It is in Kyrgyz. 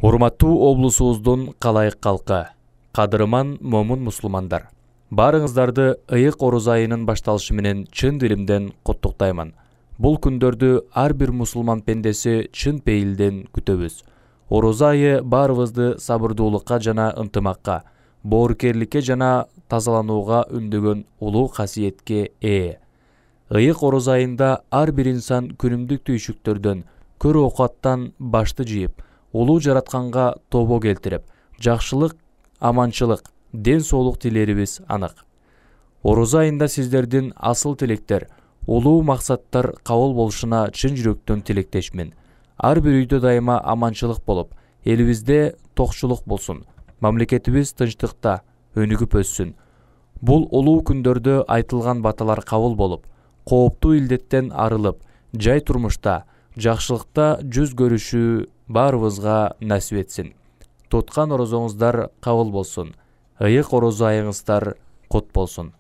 Урматтуу облусубуздун калайык калкы, кадырман момун мусулмандар. Баарыңыздарды ыйык оруз айынын башталышы менен чын диlimden куттуктаймын. Бул күндөрдү ар бир мусулман пендеси чын пейилден күтөбүз. Оруз айы баарыбызды сабырдуулукка жана ынтымакка, боорукерликке жана тазаланууга үндөгөн улуу касиетке ээ. Ыйык оруз айында ар бир инсан күнүмдүк түйшүктөрдөн, көр оокаттан башты жыйып, улуу жаратканга тобо келтирип, жакшылык, аманчылык, ден соолук тилерибиз анык. Оруз айында сиздердин асыл тилектер, улуу максаттар кабыл болушуна чын жүрөктөн тилектешмин. Ар бир үйдө дайыма аманчылык болуп, элибизде токчулук болсун, мамлекетибиз тынчтыкта өнүгүп өссүн. Бул улуу күндөрдө айтылган баталар кабыл болуп, кооптуу илдеттен арылып, жай турмушта, жакшылыкта жүз көрүшүү баарыбызга насип этсин. Туткан орозоңуздар кабыл болсун. Ыйык оруз айыңыздар кут болсун.